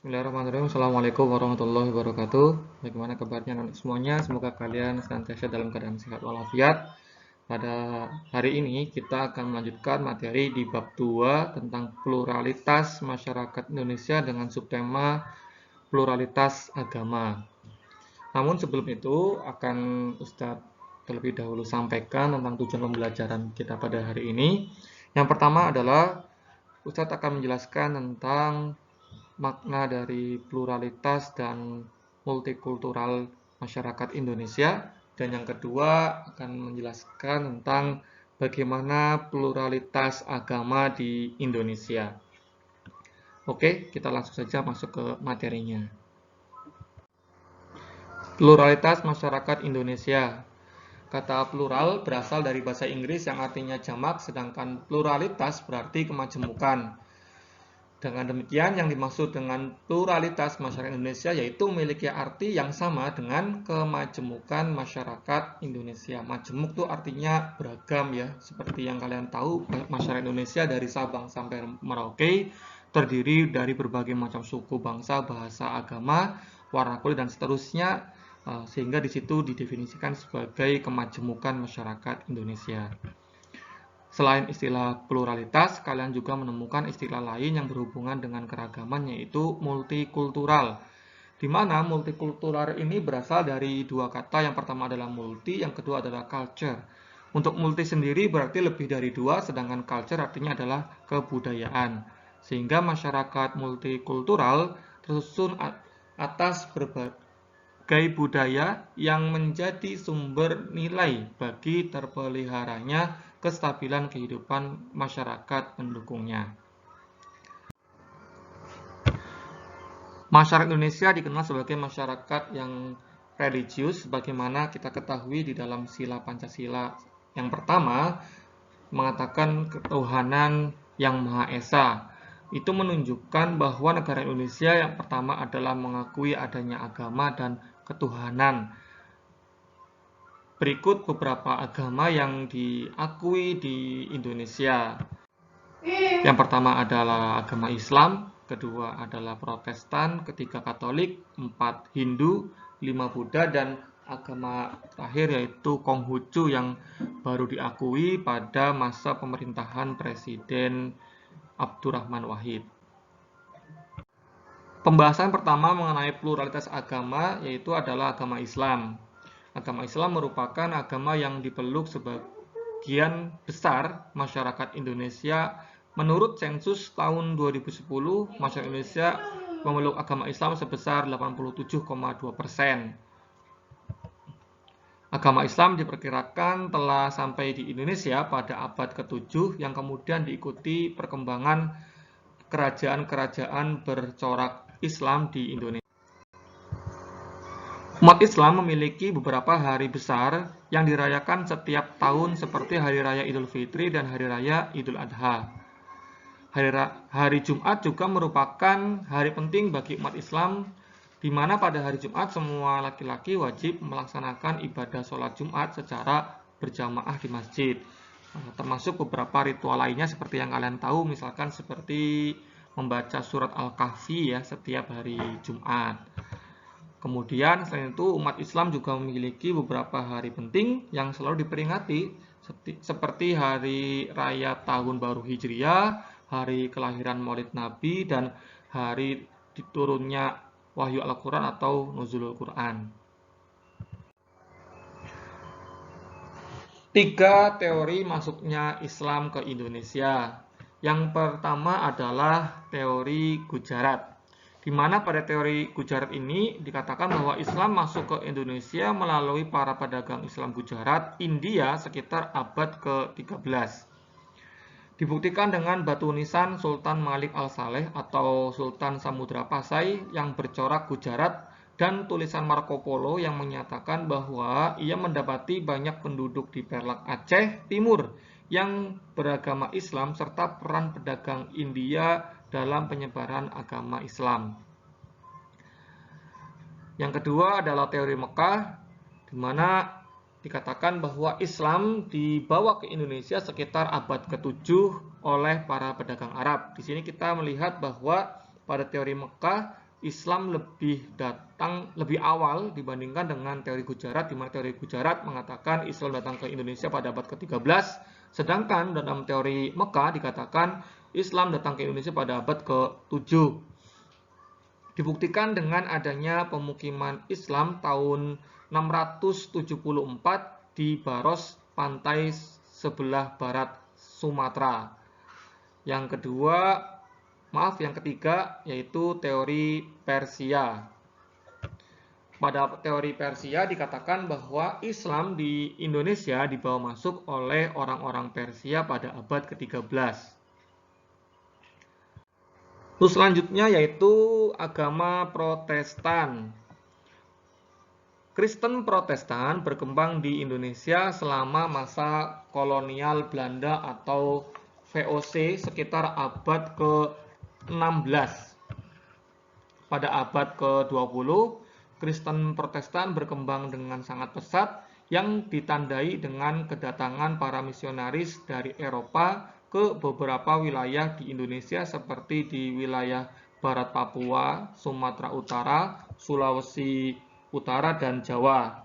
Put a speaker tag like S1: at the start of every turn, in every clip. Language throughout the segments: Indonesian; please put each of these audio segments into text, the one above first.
S1: Bismillahirrahmanirrahim. Assalamualaikum warahmatullahi wabarakatuh. Bagaimana kabarnya anak semuanya? Semoga kalian senantiasa dalam keadaan sehat walafiat. Pada hari ini kita akan melanjutkan materi di bab 2 tentang pluralitas masyarakat Indonesia dengan subtema pluralitas agama. Namun sebelum itu akan Ustadz terlebih dahulu sampaikan tentang tujuan pembelajaran kita pada hari ini. Yang pertama adalah Ustadz akan menjelaskan tentang makna dari pluralitas dan multikultural masyarakat Indonesia, dan yang kedua akan menjelaskan tentang bagaimana pluralitas agama di Indonesia. Oke, kita langsung saja masuk ke materinya. Pluralitas masyarakat Indonesia. Kata plural berasal dari bahasa Inggris yang artinya jamak, sedangkan pluralitas berarti kemajemukan. Dengan demikian, yang dimaksud dengan pluralitas masyarakat Indonesia yaitu memiliki arti yang sama dengan kemajemukan masyarakat Indonesia. Majemuk itu artinya beragam ya. Seperti yang kalian tahu, masyarakat Indonesia dari Sabang sampai Merauke terdiri dari berbagai macam suku, bangsa, bahasa, agama, warna kulit, dan seterusnya. Sehingga di situ didefinisikan sebagai kemajemukan masyarakat Indonesia. Selain istilah pluralitas, kalian juga menemukan istilah lain yang berhubungan dengan keragaman, yaitu multikultural. Di mana multikultural ini berasal dari dua kata, yang pertama adalah multi, yang kedua adalah culture. Untuk multi sendiri berarti lebih dari dua, sedangkan culture artinya adalah kebudayaan. Sehingga masyarakat multikultural tersusun atas berbagai budaya yang menjadi sumber nilai bagi terpeliharanya kestabilan kehidupan masyarakat pendukungnya. Masyarakat Indonesia dikenal sebagai masyarakat yang religius, sebagaimana kita ketahui di dalam sila Pancasila. Yang pertama, mengatakan ketuhanan yang Maha Esa. Itu menunjukkan bahwa negara Indonesia yang pertama adalah mengakui adanya agama dan ketuhanan. Berikut beberapa agama yang diakui di Indonesia. Yang pertama adalah agama Islam, kedua adalah Protestan, ketiga Katolik, 4 Hindu, 5 Buddha, dan agama terakhir yaitu Konghucu yang baru diakui pada masa pemerintahan Presiden Abdurrahman Wahid. Pembahasan pertama mengenai pluralitas agama yaitu adalah agama Islam. Agama Islam merupakan agama yang dipeluk sebagian besar masyarakat Indonesia. Menurut sensus tahun 2010, masyarakat Indonesia memeluk agama Islam sebesar 87,2%. Agama Islam diperkirakan telah sampai di Indonesia pada abad ke-7 yang kemudian diikuti perkembangan kerajaan-kerajaan bercorak Islam di Indonesia. Umat Islam memiliki beberapa hari besar yang dirayakan setiap tahun seperti Hari Raya Idul Fitri dan Hari Raya Idul Adha. Hari Jumat juga merupakan hari penting bagi umat Islam, di mana pada hari Jumat semua laki-laki wajib melaksanakan ibadah sholat Jumat secara berjamaah di masjid. Termasuk beberapa ritual lainnya seperti yang kalian tahu, misalkan seperti membaca surat Al-Kahfi ya setiap hari Jumat. Kemudian selain itu umat Islam juga memiliki beberapa hari penting yang selalu diperingati seperti Hari Raya Tahun Baru Hijriah, Hari Kelahiran Maulid Nabi, dan Hari diturunnya Wahyu Al-Quran atau Nuzulul Quran. 3 teori masuknya Islam ke Indonesia. Yang pertama adalah teori Gujarat, di mana pada teori Gujarat ini dikatakan bahwa Islam masuk ke Indonesia melalui para pedagang Islam Gujarat, India sekitar abad ke-13. Dibuktikan dengan batu nisan Sultan Malik Al-Saleh atau Sultan Samudra Pasai yang bercorak Gujarat dan tulisan Marco Polo yang menyatakan bahwa ia mendapati banyak penduduk di Perlak Aceh Timur yang beragama Islam serta peran pedagang India dalam penyebaran agama Islam. Yang kedua adalah teori Mekah, di mana dikatakan bahwa Islam dibawa ke Indonesia sekitar abad ke-7 oleh para pedagang Arab. Di sini kita melihat bahwa pada teori Mekah Islam lebih awal dibandingkan dengan teori Gujarat, di mana teori Gujarat mengatakan Islam datang ke Indonesia pada abad ke-13, sedangkan dalam teori Mekah dikatakan Islam datang ke Indonesia pada abad ke-7. Dibuktikan dengan adanya pemukiman Islam tahun 674 di Baros, pantai sebelah barat Sumatera. Yang ketiga yaitu teori Persia. Pada teori Persia dikatakan bahwa Islam di Indonesia dibawa masuk oleh orang-orang Persia pada abad ke-13. Terus selanjutnya yaitu agama Protestan. Kristen Protestan berkembang di Indonesia selama masa kolonial Belanda atau VOC sekitar abad ke-16. Pada abad ke-20, Kristen Protestan berkembang dengan sangat pesat yang ditandai dengan kedatangan para misionaris dari Eropa ke beberapa wilayah di Indonesia seperti di wilayah Barat Papua, Sumatera Utara, Sulawesi Utara, dan Jawa.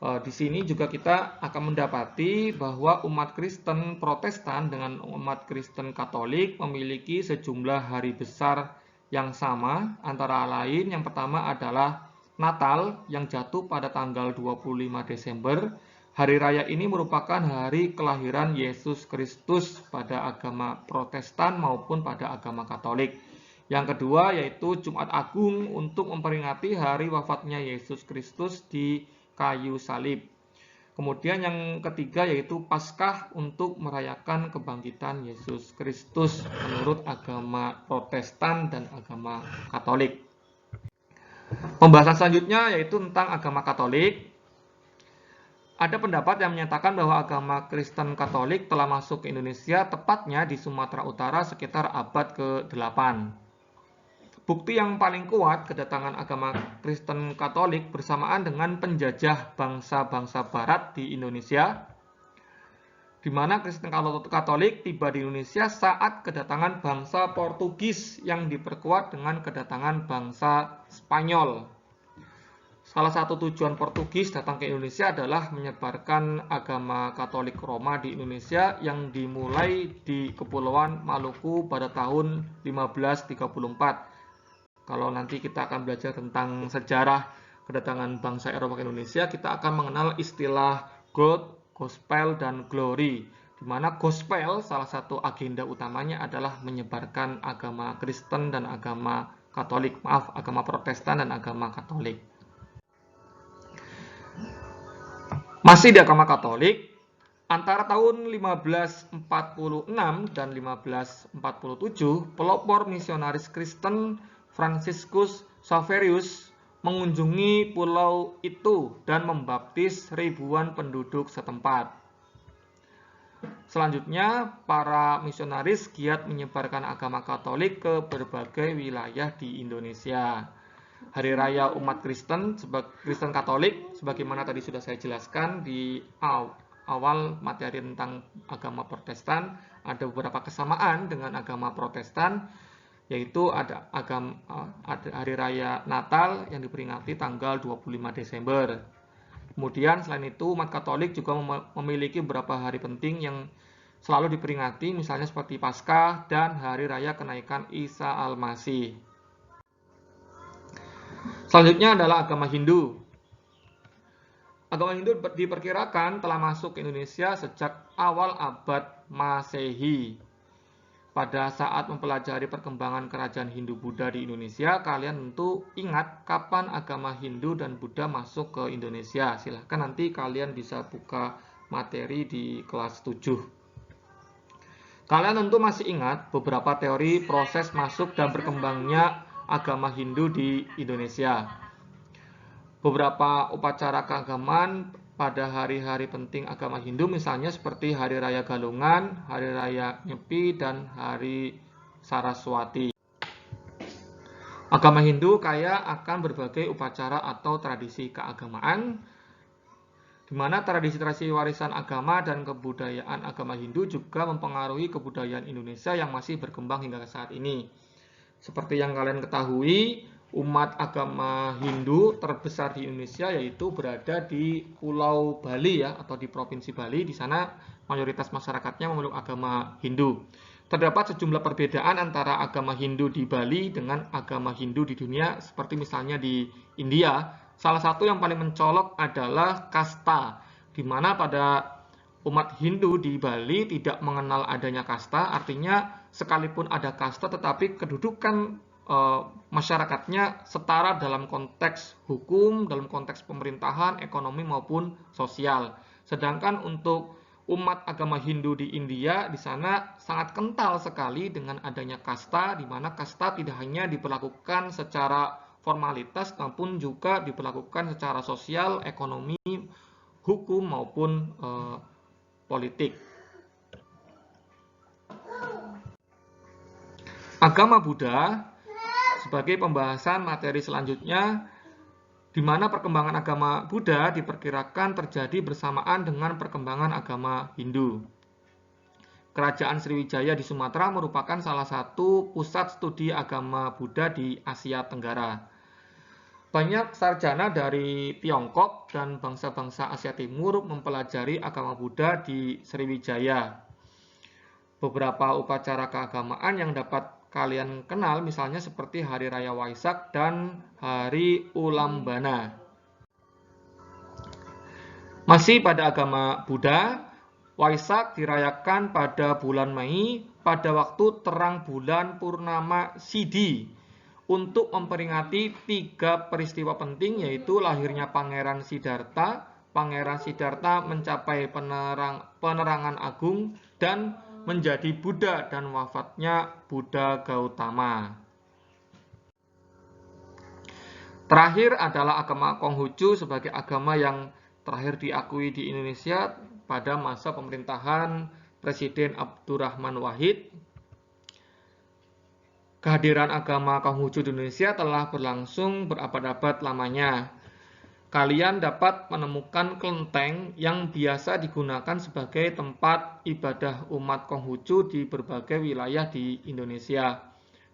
S1: Di sini juga kita akan mendapati bahwa umat Kristen Protestan dengan umat Kristen Katolik memiliki sejumlah hari besar yang sama, antara lain yang pertama adalah Natal yang jatuh pada tanggal 25 Desember. Hari raya ini merupakan hari kelahiran Yesus Kristus pada agama Protestan maupun pada agama Katolik. Yang kedua yaitu Jumat Agung untuk memperingati hari wafatnya Yesus Kristus di kayu salib. Kemudian yang ketiga yaitu Paskah untuk merayakan kebangkitan Yesus Kristus menurut agama Protestan dan agama Katolik. Pembahasan selanjutnya yaitu tentang agama Katolik. Ada pendapat yang menyatakan bahwa agama Kristen Katolik telah masuk ke Indonesia tepatnya di Sumatera Utara sekitar abad ke-8. Bukti yang paling kuat kedatangan agama Kristen Katolik bersamaan dengan penjajah bangsa-bangsa Barat di Indonesia, di mana Kristen Katolik tiba di Indonesia saat kedatangan bangsa Portugis yang diperkuat dengan kedatangan bangsa Spanyol. Salah satu tujuan Portugis datang ke Indonesia adalah menyebarkan agama Katolik Roma di Indonesia yang dimulai di Kepulauan Maluku pada tahun 1534. Kalau nanti kita akan belajar tentang sejarah kedatangan bangsa Eropa ke Indonesia, kita akan mengenal istilah growth, gospel, dan glory. Di mana gospel salah satu agenda utamanya adalah menyebarkan agama Kristen dan agama Katolik, agama Protestan dan agama Katolik. Masih di agama Katolik, antara tahun 1546 dan 1547, pelopor misionaris Kristen Franciscus Xaverius mengunjungi pulau itu dan membaptis ribuan penduduk setempat. Selanjutnya, para misionaris giat menyebarkan agama Katolik ke berbagai wilayah di Indonesia. Hari raya umat Kristen Katolik, sebagaimana tadi sudah saya jelaskan di awal materi tentang agama Protestan, ada beberapa kesamaan dengan agama Protestan, yaitu ada hari raya Natal yang diperingati tanggal 25 Desember. Kemudian selain itu umat Katolik juga memiliki beberapa hari penting yang selalu diperingati, misalnya seperti Paskah dan hari raya kenaikan Isa Al-Masih. Selanjutnya adalah agama Hindu. Agama Hindu diperkirakan telah masuk ke Indonesia sejak awal abad Masehi. Pada saat mempelajari perkembangan kerajaan Hindu-Buddha di Indonesia, kalian tentu ingat kapan agama Hindu dan Buddha masuk ke Indonesia. Silahkan nanti kalian bisa buka materi di kelas 7. Kalian tentu masih ingat beberapa teori proses masuk dan berkembangnya agama Hindu di Indonesia. Beberapa upacara keagamaan pada hari-hari penting agama Hindu, misalnya seperti Hari Raya Galungan, Hari Raya Nyepi, dan Hari Saraswati. Agama Hindu kaya akan berbagai upacara atau tradisi keagamaan, di mana tradisi-tradisi warisan agama dan kebudayaan agama Hindu juga mempengaruhi kebudayaan Indonesia yang masih berkembang hingga saat ini. Seperti yang kalian ketahui, umat agama Hindu terbesar di Indonesia yaitu berada di Pulau Bali ya, atau di Provinsi Bali. Di sana mayoritas masyarakatnya memeluk agama Hindu. Terdapat sejumlah perbedaan antara agama Hindu di Bali dengan agama Hindu di dunia, seperti misalnya di India. Salah satu yang paling mencolok adalah kasta, di mana pada umat Hindu di Bali tidak mengenal adanya kasta, artinya sekalipun ada kasta tetapi kedudukan masyarakatnya setara dalam konteks hukum, dalam konteks pemerintahan, ekonomi maupun sosial. Sedangkan untuk umat agama Hindu di India, di sana sangat kental sekali dengan adanya kasta, di mana kasta tidak hanya diberlakukan secara formalitas, namun juga diberlakukan secara sosial, ekonomi, hukum maupun politik. Agama Buddha sebagai pembahasan materi selanjutnya, di mana perkembangan agama Buddha diperkirakan terjadi bersamaan dengan perkembangan agama Hindu. Kerajaan Sriwijaya di Sumatera merupakan salah satu pusat studi agama Buddha di Asia Tenggara. Banyak sarjana dari Tiongkok dan bangsa-bangsa Asia Timur mempelajari agama Buddha di Sriwijaya. Beberapa upacara keagamaan yang dapat kalian kenal misalnya seperti Hari Raya Waisak dan Hari Ulambana. Masih pada agama Buddha, Waisak dirayakan pada bulan Mei pada waktu terang bulan purnama Sidhi untuk memperingati 3 peristiwa penting, yaitu lahirnya Pangeran Siddhartha, Pangeran Siddhartha mencapai penerangan agung dan menjadi Buddha, dan wafatnya Buddha Gautama. Terakhir adalah agama Konghucu sebagai agama yang terakhir diakui di Indonesia pada masa pemerintahan Presiden Abdurrahman Wahid. Kehadiran agama Konghucu di Indonesia telah berlangsung berabad-abad lamanya. Kalian dapat menemukan kelenteng yang biasa digunakan sebagai tempat ibadah umat Konghucu di berbagai wilayah di Indonesia.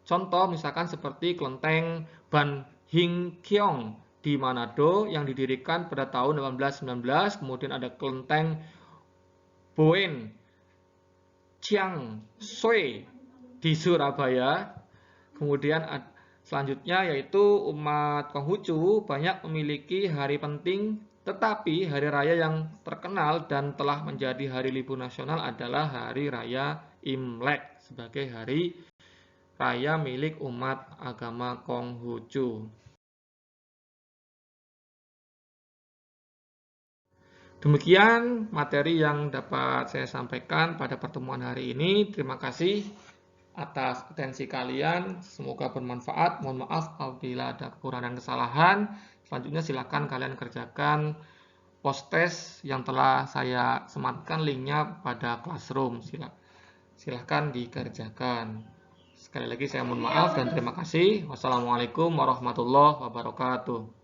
S1: Contoh misalkan seperti kelenteng Ban Hing Kiong di Manado yang didirikan pada tahun 1819, kemudian ada kelenteng Boen Chiang Sui di Surabaya. Kemudian selanjutnya yaitu umat Konghucu banyak memiliki hari penting, tetapi hari raya yang terkenal dan telah menjadi hari libur nasional adalah Hari Raya Imlek sebagai hari raya milik umat agama Konghucu. Demikian materi yang dapat saya sampaikan pada pertemuan hari ini. Terima kasih atas atensi kalian, semoga bermanfaat. Mohon maaf apabila ada kekurangan dan kesalahan. Selanjutnya silakan kalian kerjakan post test yang telah saya sematkan linknya pada Classroom. Silahkan dikerjakan. Sekali lagi saya mohon maaf dan terima kasih. Wassalamualaikum warahmatullahi wabarakatuh.